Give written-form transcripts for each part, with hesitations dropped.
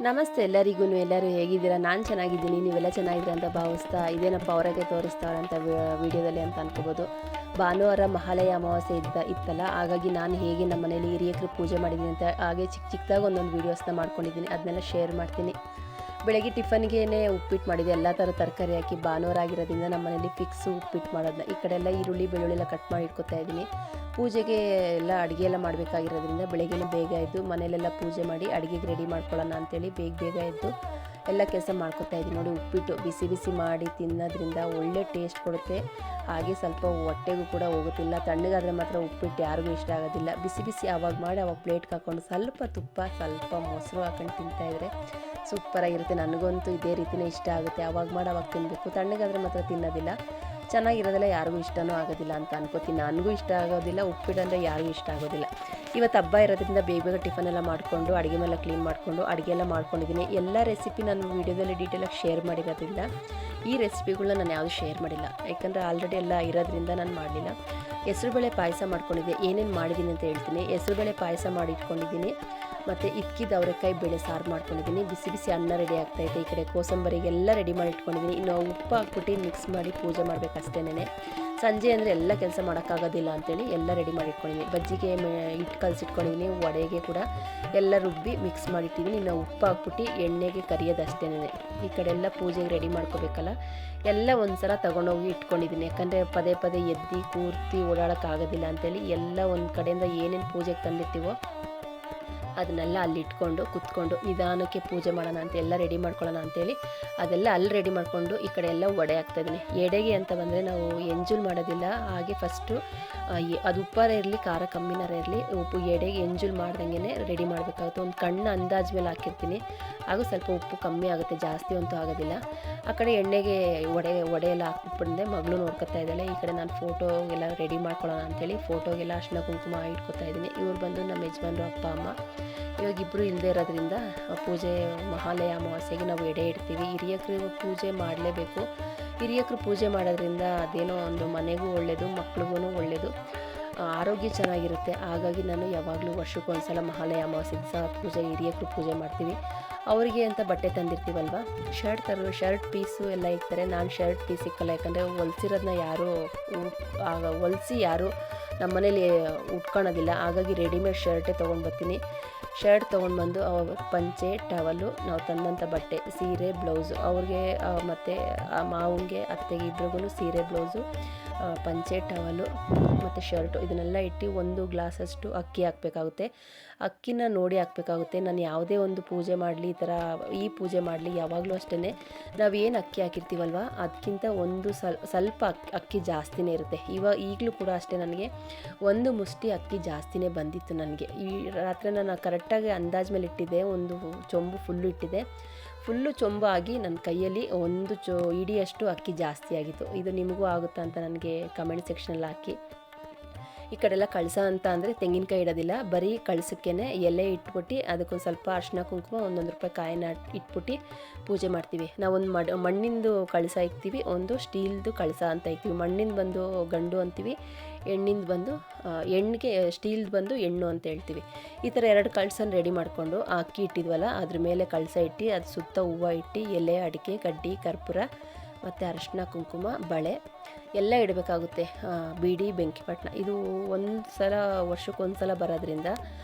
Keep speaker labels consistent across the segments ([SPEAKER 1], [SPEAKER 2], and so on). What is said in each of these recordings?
[SPEAKER 1] ನಮಸ್ತೆ ಎಲ್ಲರಿಗೂ. ಎಲ್ಲರೂ ಹೇಗಿದ್ದೀರಾ? ನಾನು ಚೆನ್ನಾಗಿದ್ದೀನಿ, ನೀವೆಲ್ಲ ಚೆನ್ನಾಗಿದ್ದೀರಾ ಅಂತ ಭಾವಿಸ್ತಾ ಇದೇನಪ್ಪ ಅವರಾಗೆ ತೋರಿಸ್ತಾವ್ರೆ ಅಂತ ವಿಡಿಯೋದಲ್ಲಿ ಅಂತ ಅನ್ಕೋಬೋದು. ಭಾನುವಾರ ಮಹಾಲಯ ಅಮಾವಾಸ್ಯೆ ಇತ್ತಲ್ಲ, ಹಾಗಾಗಿ ನಾನು ಹೇಗೆ ನಮ್ಮ ಮನೇಲಿ ಹಿರಿಯಕರು ಪೂಜೆ ಮಾಡಿದ್ದೀನಿ ಅಂತ ಹಾಗೆ ಚಿಕ್ಕದಾಗಿ ಒಂದೊಂದು ವೀಡಿಯೋಸ್ನ ಮಾಡ್ಕೊಂಡಿದ್ದೀನಿ, ಅದನ್ನೆಲ್ಲ ಶೇರ್ ಮಾಡ್ತೀನಿ. ಬೆಳಗ್ಗೆ ಟಿಫನ್ಗೆ ಉಪ್ಪಿಟ್ಟು ಮಾಡಿದೆ, ಎಲ್ಲ ಥರ ತರಕಾರಿ ಹಾಕಿ. ಭಾನುವಾರ ಆಗಿರೋದ್ರಿಂದ ನಮ್ಮ ಮನೇಲಿ ಫಿಕ್ಸು ಉಪ್ಪಿಟ್ಟು ಮಾಡೋದನ್ನ. ಈ ಕಡೆ ಎಲ್ಲ ಈರುಳ್ಳಿ ಬೆಳ್ಳುಳ್ಳಿ ಎಲ್ಲ ಕಟ್ ಮಾಡಿ ಇಟ್ಕೊತಾ ಇದ್ದೀನಿ. ಪೂಜೆಗೆ ಎಲ್ಲ ಅಡುಗೆ ಎಲ್ಲ ಮಾಡಬೇಕಾಗಿರೋದ್ರಿಂದ ಬೆಳಗ್ಗೆನೇ ಬೇಗ ಎದ್ದು ಮನೇಲೆಲ್ಲ ಪೂಜೆ ಮಾಡಿ ಅಡುಗೆಗೆ ರೆಡಿ ಮಾಡ್ಕೊಳ್ಳೋಣ ಅಂತೇಳಿ ಬೇಗ ಎದ್ದು ಎಲ್ಲ ಕೆಲಸ ಮಾಡ್ಕೊತಾ ಇದ್ದೀನಿ. ನೋಡಿ, ಉಪ್ಪಿಟ್ಟು ಬಿಸಿ ಬಿಸಿ ಮಾಡಿ ತಿನ್ನೋದ್ರಿಂದ ಒಳ್ಳೆ ಟೇಸ್ಟ್ ಕೊಡುತ್ತೆ, ಹಾಗೆ ಸ್ವಲ್ಪ ಹೊಟ್ಟೆಗೂ ಕೂಡ ಹೋಗುತ್ತಿಲ್ಲ. ತಣ್ಣಗಾದರೆ ಮಾತ್ರ ಉಪ್ಪಿಟ್ಟು ಯಾರಿಗೂ ಇಷ್ಟ ಆಗೋದಿಲ್ಲ. ಬಿಸಿ ಬಿಸಿ ಆವಾಗ ಮಾಡಿ ಅವಾಗ ಪ್ಲೇಟ್ಗೆ ಹಾಕ್ಕೊಂಡು ಸ್ವಲ್ಪ ತುಪ್ಪ ಸ್ವಲ್ಪ ಮೊಸರು ಹಾಕೊಂಡು ತಿಂತಾಯಿದ್ರೆ ಸೂಪರಾಗಿರುತ್ತೆ. ನನಗಂತೂ ಇದೇ ರೀತಿಯೇ ಇಷ್ಟ ಆಗುತ್ತೆ. ಅವಾಗ ಮಾಡಿ ಅವಾಗ ತಿನ್ನಬೇಕು, ತಣ್ಣಗಾದರೆ ಮಾತ್ರ ತಿನ್ನೋದಿಲ್ಲ. ಚೆನ್ನಾಗಿರೋದೆಲ್ಲ ಯಾರಿಗೂ ಇಷ್ಟನೂ ಆಗೋದಿಲ್ಲ ಅಂತ ಅನ್ಕೋತೀನಿ. ನನಗೂ ಇಷ್ಟ ಆಗೋದಿಲ್ಲ ಉಪ್ಪಿಟ್ಟು ಅಂದರೆ, ಯಾರಿಗೂ ಇಷ್ಟ ಆಗೋದಿಲ್ಲ. ಇವತ್ತು ಹಬ್ಬ ಇರೋದ್ರಿಂದ ಬೇಗ ಟಿಫನ್ ಎಲ್ಲ ಮಾಡಿಕೊಂಡು ಅಡುಗೆ ಮೇಲೆ ಕ್ಲೀನ್ ಮಾಡಿಕೊಂಡು ಅಡುಗೆ ಎಲ್ಲ ಮಾಡ್ಕೊಂಡಿದ್ದೀನಿ. ಎಲ್ಲ ರೆಸಿಪಿ ನಾನು ವೀಡಿಯೋದಲ್ಲಿ ಡೀಟೇಲಾಗಿ ಶೇರ್ ಮಾಡಿರೋದ್ರಿಂದ ಈ ರೆಸಿಪಿಗಳನ್ನ ನಾನು ಯಾವುದು ಶೇರ್ ಮಾಡಿಲ್ಲ, ಯಾಕಂದರೆ ಆಲ್ರೆಡಿ ಎಲ್ಲ ಇರೋದ್ರಿಂದ ನಾನು ಮಾಡಲಿಲ್ಲ. ಹೆಸರುಬೇಳೆ ಪಾಯಸ ಮಾಡ್ಕೊಂಡಿದ್ದೆ. ಏನೇನು ಮಾಡಿದ್ದೀನಿ ಅಂತ ಹೇಳ್ತೀನಿ. ಹೆಸರುಬೇಳೆ ಪಾಯಸ ಮಾಡಿ ಇಟ್ಕೊಂಡಿದ್ದೀನಿ, ಮತ್ತು ಇಕ್ಕಿದ ಅವರೆಕಾಯಿ ಬೇಳೆ ಸಾರು ಮಾಡ್ಕೊಂಡಿದ್ದೀನಿ. ಬಿಸಿ ಬಿಸಿ ಅನ್ನ ರೆಡಿ ಆಗ್ತಾಯಿದೆ. ಈ ಕಡೆ ಕೋಸಂಬರಿಗೆಲ್ಲ ರೆಡಿ ಮಾಡಿ ಇಟ್ಕೊಂಡಿದ್ದೀನಿ. ಇನ್ನು ಉಪ್ಪು ಹಾಕ್ಬಿಟ್ಟು ಮಿಕ್ಸ್ ಮಾಡಿ ಪೂಜೆ ಮಾಡಬೇಕಷ್ಟೇನೆ. ಸಂಜೆ ಅಂದರೆ ಎಲ್ಲ ಕೆಲಸ ಮಾಡೋಕ್ಕಾಗೋದಿಲ್ಲ ಅಂತೇಳಿ ಎಲ್ಲ ರೆಡಿ ಮಾಡಿ ಇಟ್ಕೊಂಡಿದ್ದೀನಿ. ಬಜ್ಜಿಗೆ ಹಿಟ್ಟು ಕಲಸಿಟ್ಕೊಂಡಿದ್ದೀನಿ, ವಡೆಗೆ ಕೂಡ ಎಲ್ಲ ರುಬ್ಬಿ ಮಿಕ್ಸ್ ಮಾಡಿಟ್ಟಿದ್ದೀನಿ. ಇನ್ನು ಉಪ್ಪು ಹಾಕ್ಬಿಟ್ಟು ಎಣ್ಣೆಗೆ ಕರಿಯೋದಷ್ಟೇನೆ. ಈ ಕಡೆ ಎಲ್ಲ ಪೂಜೆಗೆ ರೆಡಿ ಮಾಡ್ಕೋಬೇಕಲ್ಲ, ಎಲ್ಲ ಒಂದು ಸಲ ತೊಗೊಂಡೋಗಿ ಇಟ್ಕೊಂಡಿದ್ದೀನಿ. ಯಾಕಂದರೆ ಪದೇ ಪದೇ ಎದ್ದು ಕೂರ್ತಿ ಓಡಾಡೋಕ್ಕಾಗೋದಿಲ್ಲ ಅಂತೇಳಿ ಎಲ್ಲ ಒಂದು ಕಡೆಯಿಂದ ಏನೇನು ಪೂಜೆಗೆ ತಂದಿರ್ತೀವೋ ಅದನ್ನೆಲ್ಲ ಅಲ್ಲಿ ಇಟ್ಕೊಂಡು ಕುತ್ಕೊಂಡು ನಿಧಾನಕ್ಕೆ ಪೂಜೆ ಮಾಡೋಣ ಅಂತ ಎಲ್ಲ ರೆಡಿ ಮಾಡ್ಕೊಳ್ಳೋಣ ಅಂತೇಳಿ ಅದೆಲ್ಲ ಅಲ್ಲಿ ರೆಡಿ ಮಾಡಿಕೊಂಡು ಈ ಕಡೆ ಎಲ್ಲ ವಡೆ ಹಾಕ್ತಾಯಿದ್ದೀನಿ. ಎಡೆಗೆ ಅಂತ ಬಂದರೆ ನಾವು ಎಂಜುಲ್ ಮಾಡೋದಿಲ್ಲ. ಹಾಗೆ ಫಸ್ಟು ಅದು ಉಪ್ಪಾರ ಇರಲಿ ಖಾರ ಕಮ್ಮಿನಾರ ಇರಲಿ, ಉಪ್ಪು ಎಡೆಗೆ ಎಂಜುಲ್ ಮಾಡ್ದಂಗೆ ರೆಡಿ ಮಾಡಬೇಕಾಗುತ್ತೆ. ಒಂದು ಕಣ್ಣು ಅಂದಾಜು ಮೇಲೆ ಹಾಕಿರ್ತೀನಿ, ಹಾಗೂ ಸ್ವಲ್ಪ ಉಪ್ಪು ಕಮ್ಮಿ ಆಗುತ್ತೆ, ಜಾಸ್ತಿ ಅಂತೂ ಆಗೋದಿಲ್ಲ. ಆ ಕಡೆ ಎಣ್ಣೆಗೆ ವಡೆ ಎಲ್ಲ ಹಾಕ್ಬಿಟ್ಬಂದೆ. ಮಗಳು ನೋಡ್ಕೊತಾ ಇದ್ದಾಳೆ. ಈ ಕಡೆ ನಾನು ಫೋಟೋ ಎಲ್ಲ ರೆಡಿ ಮಾಡ್ಕೊಳ್ಳೋಣ ಅಂತೇಳಿ ಫೋಟೋಗೆಲ್ಲ ಅರ್ಶಿನ ಕುಂಕುಮ ಇಟ್ಕೊತಾ ಇದ್ದೀನಿ. ಇವ್ರು ಬಂದು ನಮ್ಮ ಯಜಮಾನ್ರು ಅಪ್ಪ ಅಮ್ಮ. ಇವಾಗ ಇಬ್ಬರು ಇಲ್ಲದೆ ಇರೋದ್ರಿಂದ ಪೂಜೆ ಮಹಾಲಯ ಅಮಾವಾಸ್ಯೆಗೆ ನಾವು ಎಡೆ ಇಡ್ತೀವಿ. ಹಿರಿಯಕರು ಪೂಜೆ ಮಾಡಲೇಬೇಕು. ಹಿರಿಯಕರು ಪೂಜೆ ಮಾಡೋದ್ರಿಂದ ಅದೇನೋ ಒಂದು ಮನೆಗೂ ಒಳ್ಳೆಯದು, ಮಕ್ಳಿಗೂ ಒಳ್ಳೆಯದು, ಆರೋಗ್ಯ ಚೆನ್ನಾಗಿರುತ್ತೆ. ಹಾಗಾಗಿ ನಾನು ಯಾವಾಗಲೂ ವರ್ಷಕ್ಕೊಂದ್ಸಲ ಮಹಾಲಯ ಅಮಾವಾಸ್ಯೆ ದಿವಸ ಪೂಜೆ ಹಿರಿಯಕರು ಪೂಜೆ ಮಾಡ್ತೀವಿ. ಅವರಿಗೆ ಅಂತ ಬಟ್ಟೆ ತಂದಿರ್ತೀವಲ್ವ, ಶರ್ಟ್ ಪೀಸು ಎಲ್ಲ ಇರ್ತಾರೆ. ನಾನು ಶರ್ಟ್ ಪೀಸ್ ಸಿಕ್ಕಲ್ಲ, ಯಾಕಂದರೆ ಹೊಲ್ಸಿರೋದನ್ನ ಯಾರೂ ಹೊಲಿಸಿ ಯಾರೂ ನಮ್ಮ ಮನೇಲಿ ಉಟ್ಕೊಳೋದಿಲ್ಲ. ಹಾಗಾಗಿ ರೆಡಿಮೇಡ್ ಶರ್ಟೇ ತೊಗೊಂಡು ಬರ್ತೀನಿ. ಶರ್ಟ್ ತೊಗೊಂಡ್ಬಂದು ಪಂಚೆ ಟವಲು, ನಾವು ತಂದಂಥ ಬಟ್ಟೆ, ಸೀರೆ ಬ್ಲೌಸು ಅವ್ರಿಗೆ ಮತ್ತು ಮಾವನಿಗೆ ಅತ್ತೆಗೆ ಇಬ್ರಿಗೂ ಸೀರೆ ಬ್ಲೌಸು, ಪಂಚೆ ಟವಲು ಮತ್ತು ಶರ್ಟು ಇದನ್ನೆಲ್ಲ ಇಟ್ಟು ಒಂದು ಗ್ಲಾಸಷ್ಟು ಅಕ್ಕಿ ಹಾಕಬೇಕಾಗುತ್ತೆ. ಅಕ್ಕಿನ ನೋಡಿ ಹಾಕಬೇಕಾಗುತ್ತೆ. ನಾನು ಯಾವುದೇ ಒಂದು ಪೂಜೆ ಮಾಡಲಿ, ಈ ಪೂಜೆ ಮಾಡಲಿ, ಯಾವಾಗಲೂ ಅಷ್ಟೇ ನಾವು ಏನು ಅಕ್ಕಿ ಹಾಕಿರ್ತೀವಲ್ವ ಅದಕ್ಕಿಂತ ಒಂದು ಸ್ವಲ್ಪ ಅಕ್ಕಿ ಜಾಸ್ತಿನೇ ಇರುತ್ತೆ. ಈಗಲೂ ಕೂಡ ಅಷ್ಟೇ, ನನಗೆ ಒಂದು ಮುಷ್ಟಿ ಅಕ್ಕಿ ಜಾಸ್ತಿನೇ ಬಂದಿತ್ತು. ನನಗೆ ಈ ರಾತ್ರಿ ನಾನು ಕರೆಕ್ಟಾಗಿ ಅಂದಾಜು ಮೇಲೆ ಇಟ್ಟಿದ್ದೆ. ಒಂದು ಚೊಂಬು ಫುಲ್ಲು ಇಟ್ಟಿದ್ದೆ. ಫುಲ್ಲು ಚೊಂಬು ಆಗಿ ನನ್ನ ಕೈಯಲ್ಲಿ ಒಂದು ಇಡಿಯಷ್ಟು ಅಕ್ಕಿ ಜಾಸ್ತಿ ಆಗಿತ್ತು. ಇದು ನಿಮಗೂ ಆಗುತ್ತಾ ಅಂತ ನನಗೆ ಕಮೆಂಟ್ ಸೆಕ್ಷನಲ್ಲಿ ಹಾಕಿ. ಈ ಕಡೆಲ್ಲ ಕಳಸ ಅಂತ ಅಂದರೆ ತೆಂಗಿನಕಾಯಿ ಇಡೋದಿಲ್ಲ, ಬರೀ ಕಳಸಕ್ಕೇ ಎಲೆ ಇಟ್ಬಿಟ್ಟು ಅದಕ್ಕೊಂದು ಸ್ವಲ್ಪ ಅರ್ಶಿನ ಕುಂಕುಮ ₹1 ಕಾಯಿನ ಇಟ್ಬಿಟ್ಟು ಪೂಜೆ ಮಾಡ್ತೀವಿ. ನಾವೊಂದು ಮಣ್ಣಿಂದು ಕಳಸ ಇಕ್ತೀವಿ, ಒಂದು ಸ್ಟೀಲ್ದು ಕಳಸ ಅಂತ ಇಕ್ತೀವಿ. ಮಣ್ಣಿಂದು ಬಂದು ಗಂಡು ಅಂತೀವಿ, ಎಣ್ಣಿಂದು ಬಂದು ಎಣ್ಣಿಗೆ ಸ್ಟೀಲ್ದು ಬಂದು ಹೆಣ್ಣು ಅಂತ ಹೇಳ್ತೀವಿ. ಈ ಥರ 2 ಕಳಸನ ರೆಡಿ ಮಾಡಿಕೊಂಡು ಆ ಅಕ್ಕಿ ಇಟ್ಟಿದ್ವಲ್ಲ ಅದ್ರ ಮೇಲೆ ಕಳಸ ಇಟ್ಟು ಅದು ಸುತ್ತ ಹೂವು ಇಟ್ಟು ಎಲೆ, ಅಡಿಕೆ, ಕಡ್ಡಿ, ಕರ್ಪೂರ ಮತ್ತು ಅರಶಿನ ಕುಂಕುಮ, ಬಳೆ ಎಲ್ಲ ಇಡಬೇಕಾಗುತ್ತೆ. ಬೀಡಿ, ಬೆಂಕಿಪಟ್ಟಣ ಇದು ವರ್ಷಕ್ಕೊಂದು ಸಲ ಬರೋದ್ರಿಂದ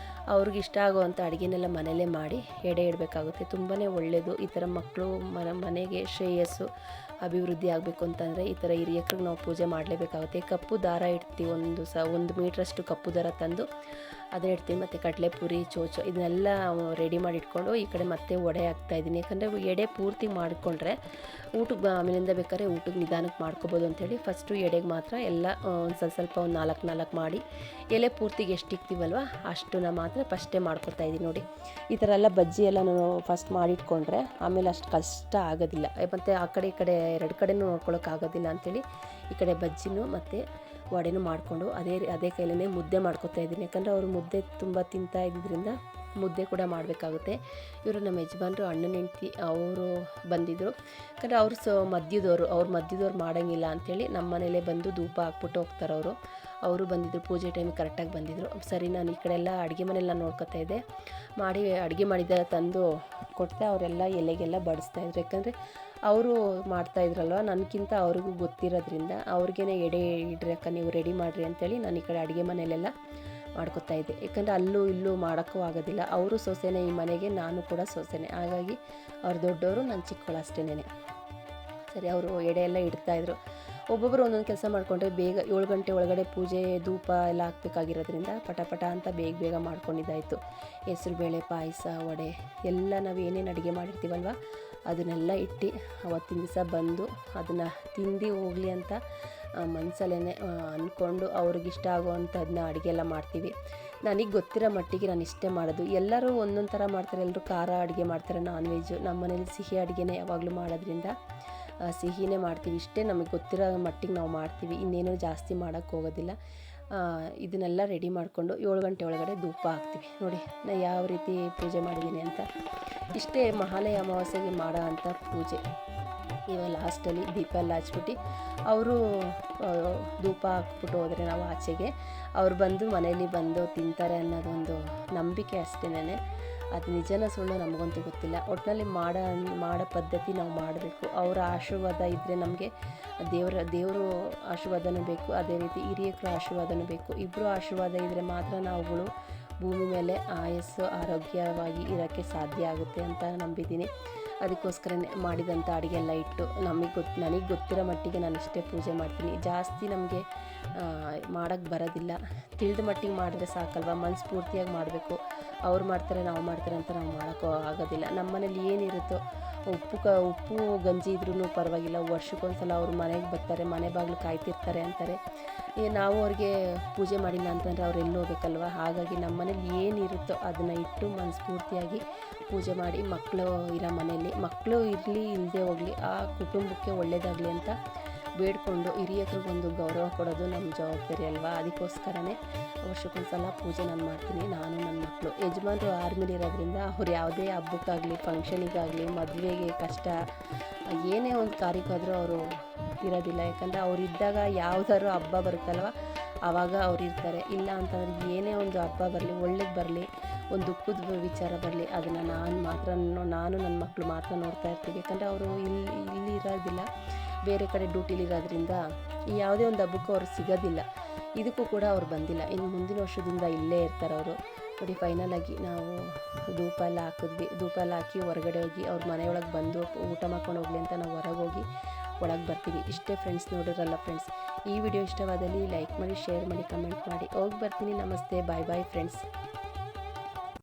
[SPEAKER 1] ಅವ್ರಿಗೆ ಇಷ್ಟ ಆಗೋವಂಥ ಅಡುಗೆನೆಲ್ಲ ಮನೆಯಲ್ಲೇ ಮಾಡಿ ಎಡೆ ಇಡಬೇಕಾಗುತ್ತೆ. ತುಂಬಾ ಒಳ್ಳೆಯದು. ಈ ಥರ ಮಕ್ಕಳು ಮನೆಗೆ ಶ್ರೇಯಸ್ಸು ಅಭಿವೃದ್ಧಿ ಆಗಬೇಕು ಅಂತಂದರೆ ಈ ಥರ ಹಿರಿಯಕ್ರಿಗೆ ನಾವು ಪೂಜೆ ಮಾಡಲೇಬೇಕಾಗುತ್ತೆ. ಕಪ್ಪು ದಾರ ಇಡ್ತೀವಿ, 1 ಮೀಟ್ರಷ್ಟು ಕಪ್ಪು ದಾರ ತಂದು ಅದನ್ನ ಇಡ್ತೀವಿ. ಮತ್ತು ಕಡಲೆಪುರಿ, ಚೋಚೋ ಇದನ್ನೆಲ್ಲ ರೆಡಿ ಮಾಡಿ ಇಟ್ಕೊಂಡು ಈ ಕಡೆ ಮತ್ತೆ ವಡೆ ಹಾಕ್ತಾಯಿದ್ದೀನಿ. ಯಾಕಂದರೆ ಎಡೆ ಪೂರ್ತಿ ಮಾಡಿಕೊಂಡ್ರೆ ಊಟಕ್ಕೆ ಆಮೇಲಿಂದ ಬೇಕಾದ್ರೆ ಊಟಕ್ಕೆ ನಿಧಾನಕ್ಕೆ ಮಾಡ್ಕೋಬೋದು ಅಂಥೇಳಿ ಫಸ್ಟು ಎಡೆಗೆ ಮಾತ್ರ ಎಲ್ಲ ಒಂದು ಸ್ವಲ್ಪ ಒಂದು 4 ಮಾಡಿ ಎಲೆ ಪೂರ್ತಿಗೆ ಎಷ್ಟು ಇಕ್ತೀವಲ್ವ ಅಷ್ಟನ್ನ ಮಾತ್ರ ಫಸ್ಟೇ ಮಾಡ್ಕೊತಾಯಿದ್ದೀನಿ. ನೋಡಿ, ಈ ಥರ ಎಲ್ಲ ಬಜ್ಜಿ ಎಲ್ಲ ನಾನು ಫಸ್ಟ್ ಮಾಡಿಟ್ಕೊಂಡ್ರೆ ಆಮೇಲೆ ಅಷ್ಟು ಕಷ್ಟ ಆಗೋದಿಲ್ಲ. ಮತ್ತು ಆ ಕಡೆ ಈ ಕಡೆ 2 ಕಡೆನೂ ನೋಡ್ಕೊಳ್ಳೋಕ್ಕಾಗೋದಿಲ್ಲ ಅಂಥೇಳಿ ಈ ಕಡೆ ಬಜ್ಜಿನೂ ಮತ್ತು ವಡೆನೂ ಮಾಡಿಕೊಂಡು ಅದೇ ಕೈಲೇ ಮುದ್ದೆ ಮಾಡ್ಕೊತಾಯಿದ್ದೀನಿ. ಯಾಕಂದರೆ ಅವರು ಮುದ್ದೆ ತುಂಬ ತಿಂತಾ ಇದ್ದಿದ್ದರಿಂದ ಮುದ್ದೆ ಕೂಡ ಮಾಡಬೇಕಾಗುತ್ತೆ. ಇವರು ನಮ್ಮ ಯಜಮಾನ್ರು ಅಣ್ಣನ ಹೆಂಡ್ತಿ ಅವರು ಬಂದಿದ್ದರು. ಯಾಕಂದರೆ ಅವರು ಮಧ್ಯದವರು ಮಾಡೋಂಗಿಲ್ಲ ಅಂಥೇಳಿ ನಮ್ಮ ಮನೇಲೇ ಬಂದು ಧೂಪ ಹಾಕ್ಬಿಟ್ಟು ಹೋಗ್ತಾರೆ ಅವರು. ಅವರು ಬಂದಿದ್ದರು, ಪೂಜೆ ಟೈಮಿಗೆ ಕರೆಕ್ಟಾಗಿ ಬಂದಿದ್ದರು. ಸರಿ ನಾನು ಈ ಕಡೆ ಎಲ್ಲ ಅಡುಗೆ ಮನೇಲಿ ನಾನು ನೋಡ್ಕೊತಾ ಇದ್ದೆ. ಮಾಡಿ ಅಡುಗೆ ಮಾಡಿದ ತಂದು ಕೊಡ್ತೆ. ಅವರೆಲ್ಲ ಎಲೆಗೆಲ್ಲ ಬಡಿಸ್ತಾಯಿದ್ರು. ಯಾಕಂದರೆ ಅವರು ಮಾಡ್ತಾಯಿದ್ರಲ್ವ, ನನಗಿಂತ ಅವ್ರಿಗೂ ಗೊತ್ತಿರೋದ್ರಿಂದ ಅವ್ರಿಗೇ ಎಡೆ ಇಡ್ರಿ ಅಕ್ಕ, ನೀವು ರೆಡಿ ಮಾಡಿರಿ ಅಂತೇಳಿ ನಾನು ಈ ಕಡೆ ಅಡುಗೆ ಮನೆಯಲ್ಲೆಲ್ಲ ಮಾಡ್ಕೊತಾ ಇದ್ದೆ. ಯಾಕಂದರೆ ಅಲ್ಲೂ ಇಲ್ಲೂ ಮಾಡೋಕ್ಕೂ ಆಗೋದಿಲ್ಲ. ಅವರು ಸೊಸೆನೇ ಈ ಮನೆಗೆ, ನಾನು ಕೂಡ ಸೊಸೆನೇ. ಹಾಗಾಗಿ ಅವ್ರು ದೊಡ್ಡವರು, ನಾನು ಚಿಕ್ಕವಳು ಅಷ್ಟೇನೆ. ಸರಿ, ಅವರು ಎಡೆ ಎಲ್ಲ ಇಡ್ತಾಯಿದ್ರು. ಒಬ್ಬೊಬ್ಬರು ಒಂದೊಂದು ಕೆಲಸ ಮಾಡಿಕೊಂಡ್ರೆ ಬೇಗ 7 ಗಂಟೆ ಒಳಗಡೆ ಪೂಜೆ ಧೂಪ ಎಲ್ಲ ಹಾಕ್ಬೇಕಾಗಿರೋದ್ರಿಂದ ಪಟ ಅಂತ ಬೇಗ ಮಾಡ್ಕೊಂಡಿದ್ದಾಯಿತು. ಹೆಸರುಬೇಳೆ ಪಾಯಸ, ವಡೆ ಎಲ್ಲ ನಾವು ಏನೇನು ಅಡುಗೆ ಮಾಡಿರ್ತೀವಲ್ವ ಅದನ್ನೆಲ್ಲ ಇಟ್ಟು ಅವತ್ತಿನ ದಿವಸ ಬಂದು ಅದನ್ನು ತಿಂದು ಹೋಗಲಿ ಅಂತ ಮನಸಲ್ಲೇ ಅಂದ್ಕೊಂಡು ಅವ್ರಿಗಿಷ್ಟ ಆಗೋವಂಥದ್ದನ್ನ ಅಡುಗೆ ಎಲ್ಲ ಮಾಡ್ತೀವಿ. ನನಗೆ ಗೊತ್ತಿರೋ ಮಟ್ಟಿಗೆ ನಾನು ಇಷ್ಟೇ ಮಾಡೋದು. ಎಲ್ಲರೂ ಒಂದೊಂದು ಥರ ಮಾಡ್ತಾರೆ. ಎಲ್ಲರೂ ಖಾರ ಅಡುಗೆ ಮಾಡ್ತಾರೆ, ನಾನ್ ವೆಜ್ಜು. ನಮ್ಮ ಮನೇಲಿ ಸಿಹಿ ಅಡುಗೆನೇ ಯಾವಾಗಲೂ ಮಾಡೋದ್ರಿಂದ ಸಿಹಿನೇ ಮಾಡ್ತೀವಿ. ಇಷ್ಟೇ ನಮಗೆ ಗೊತ್ತಿರೋ ಮಟ್ಟಿಗೆ ನಾವು ಮಾಡ್ತೀವಿ. ಇನ್ನೇನು ಜಾಸ್ತಿ ಮಾಡೋಕ್ಕೆ ಹೋಗೋದಿಲ್ಲ. ಇದನ್ನೆಲ್ಲ ರೆಡಿ ಮಾಡಿಕೊಂಡು 7 ಗಂಟೆ ಒಳಗಡೆ ಧೂಪ ಹಾಕ್ತೀವಿ. ನೋಡಿ ನಾನು ಯಾವ ರೀತಿ ಪೂಜೆ ಮಾಡಿದ್ದೀನಿ ಅಂತ. ಇಷ್ಟೇ ಮಹಾಲಯ ಅಮಾವಾಸ್ಯೆಗೆ ಮಾಡೋ ಅಂಥ ಪೂಜೆ. ಇವಾಗ ಲಾಸ್ಟಲ್ಲಿ ದೀಪ ಎಲ್ಲ ಹಚ್ಬಿಟ್ಟು ಅವರು ಧೂಪ ಹಾಕ್ಬಿಟ್ಟು ಹೋದರೆ ನಾವು ಆಚೆಗೆ, ಅವ್ರು ಬಂದು ಮನೇಲಿ ಬಂದು ತಿಂತಾರೆ ಅನ್ನೋದೊಂದು ನಂಬಿಕೆ ಅಷ್ಟೇನೆ. ಅದು ನಿಜನ ಸುಳ್ಳು ನಮಗಂತೂ ಗೊತ್ತಿಲ್ಲ. ಒಟ್ಟಿನಲ್ಲಿ ಮಾಡೋ ಪದ್ಧತಿ ನಾವು ಮಾಡಬೇಕು. ಅವರ ಆಶೀರ್ವಾದ ಇದ್ದರೆ ನಮಗೆ ದೇವರು ಆಶೀರ್ವಾದನೂ ಬೇಕು, ಅದೇ ರೀತಿ ಹಿರಿಯರ ಆಶೀರ್ವಾದನೂ ಬೇಕು. ಇಬ್ಬರು ಆಶೀರ್ವಾದ ಇದ್ದರೆ ಮಾತ್ರ ನಾವುಗಳು ಭೂಮಿ ಮೇಲೆ ಆಯಸ್ಸು ಆರೋಗ್ಯವಾಗಿ ಇರೋಕ್ಕೆ ಸಾಧ್ಯ ಆಗುತ್ತೆ ಅಂತ ನಂಬಿದ್ದೀನಿ. ಅದಕ್ಕೋಸ್ಕರನೇ ಮಾಡಿದಂಥ ಅಡುಗೆ ಎಲ್ಲ ಇಟ್ಟು ನನಗೆ ಗೊತ್ತಿರೋ ಮಟ್ಟಿಗೆ ನಾನು ಇಷ್ಟೇ ಪೂಜೆ ಮಾಡ್ತೀನಿ. ಜಾಸ್ತಿ ನಮಗೆ ಮಾಡೋಕ್ಕೆ ಬರೋದಿಲ್ಲ. ತಿಳಿದ ಮಟ್ಟಿಗೆ ಮಾಡಿದ್ರೆ ಸಾಕಲ್ವ, ಮನಸ್ಫೂರ್ತಿಯಾಗಿ ಮಾಡಬೇಕು. ಅವ್ರು ಮಾಡ್ತಾರೆ ನಾವು ಮಾಡ್ತಾರೆ ಅಂತ ನಾವು ಮಾಡೋಕ್ಕೂ ಆಗೋದಿಲ್ಲ. ನಮ್ಮ ಮನೇಲಿ ಏನಿರುತ್ತೋ ಉಪ್ಪು ಗಂಜಿ ಇದ್ರೂ ಪರವಾಗಿಲ್ಲ, ವರ್ಷಕ್ಕೊಂದ್ಸಲ ಅವ್ರು ಮನೆಗೆ ಬರ್ತಾರೆ, ಮನೆ ಬಾಗಿಲು ಕಾಯ್ತಿರ್ತಾರೆ ಅಂತಾರೆ. ನಾವು ಅವ್ರಿಗೆ ಪೂಜೆ ಮಾಡಿಲ್ಲ ಅಂತಂದರೆ ಅವ್ರು ಎಲ್ಲಿ ಹೋಗ್ಬೇಕಲ್ವ. ಹಾಗಾಗಿ ನಮ್ಮ ಮನೇಲಿ ಏನಿರುತ್ತೋ ಅದನ್ನು ಇಟ್ಟು ಮನಸ್ಫೂರ್ತಿಯಾಗಿ ಪೂಜೆ ಮಾಡಿ, ಮಕ್ಕಳು ಇರೋ ಮನೆಯಲ್ಲಿ ಮಕ್ಕಳು ಇರಲಿ ಇಲ್ಲದೆ ಹೋಗಲಿ ಆ ಕುಟುಂಬಕ್ಕೆ ಒಳ್ಳೆಯದಾಗಲಿ ಅಂತ ಬೇಡಿಕೊಂಡು ಹಿರಿಯರಿಗೊಂದು ಗೌರವ ಕೊಡೋದು ನಮ್ಮ ಜವಾಬ್ದಾರಿ ಅಲ್ವಾ. ಅದಕ್ಕೋಸ್ಕರನೇ ವರ್ಷಕ್ಕೊಂದು ಸಲ ಪೂಜೆ ನಾನು ಮಾಡ್ತೀನಿ, ನಾನು ನನ್ನ ಮಕ್ಕಳು. ಯಜಮಾನರು ಆರ್ಮಿಲಿ ಇರೋದ್ರಿಂದ ಅವ್ರು ಯಾವುದೇ ಹಬ್ಬಕ್ಕಾಗಲಿ ಫಂಕ್ಷನಿಗಾಗಲಿ ಮದುವೆಗೆ ಕಷ್ಟ ಏನೇ ಒಂದು ಕಾರ್ಯಕ್ಕಾದರೂ ಅವರು ಇರೋದಿಲ್ಲ. ಯಾಕಂದರೆ ಅವ್ರು ಇದ್ದಾಗ ಯಾವ್ದಾದ್ರು ಹಬ್ಬ ಬರುತ್ತಲ್ವ ಆವಾಗ ಅವ್ರು ಇರ್ತಾರೆ. ಇಲ್ಲ ಅಂತಂದರೆ ಏನೇ ಒಂದು ಹಬ್ಬ ಬರಲಿ, ಒಳ್ಳೇದು ಬರಲಿ, ಒಂದು ದುಃಖದ ವಿಚಾರ ಬರಲಿ, ಅದನ್ನು ನಾನು ನನ್ನ ಮಕ್ಕಳು ಮಾತ್ರ ನೋಡ್ತಾ ಇರ್ತೀವಿ. ಯಾಕಂದರೆ ಅವರು ಇಲ್ಲಿ ಇರೋದಿಲ್ಲ, ಬೇರೆ ಕಡೆ ಡ್ಯೂಟಿಲಿರೋದ್ರಿಂದ ಯಾವುದೇ ಒಂದು ಹಬ್ಬಕ್ಕೂ ಅವ್ರು ಸಿಗೋದಿಲ್ಲ. ಇದಕ್ಕೂ ಕೂಡ ಅವ್ರು ಬಂದಿಲ್ಲ. ಇನ್ನು ಮುಂದಿನ ವರ್ಷದಿಂದ ಇಲ್ಲೇ ಇರ್ತಾರೆ ಅವರು. ನೋಡಿ ಫೈನಲಾಗಿ ನಾವು ಧೂಪ ಎಲ್ಲ ಹಾಕಿದ್ವಿ. ಧೂಪ ಎಲ್ಲ ಹಾಕಿ ಹೊರಗಡೆ ಹೋಗಿ ಅವ್ರ ಮನೆಯೊಳಗೆ ಬಂದು ಊಟ ಮಾಡ್ಕೊಂಡು ಹೋಗಲಿ ಅಂತ ನಾವು ಹೊರಗೆ ಹೋಗಿ ಒಳಗೆ ಬರ್ತೀವಿ. ಇಷ್ಟೇ ಫ್ರೆಂಡ್ಸ್, ನೋಡಿರಲ್ಲ ಫ್ರೆಂಡ್ಸ್. ಈ ವಿಡಿಯೋ ಇಷ್ಟವಾದಲ್ಲಿ ಲೈಕ್ ಮಾಡಿ, ಶೇರ್ ಮಾಡಿ, ಕಮೆಂಟ್ ಮಾಡಿ. ಹೋಗಿ ಬರ್ತೀನಿ. ನಮಸ್ತೆ, ಬಾಯ್ ಫ್ರೆಂಡ್ಸ್.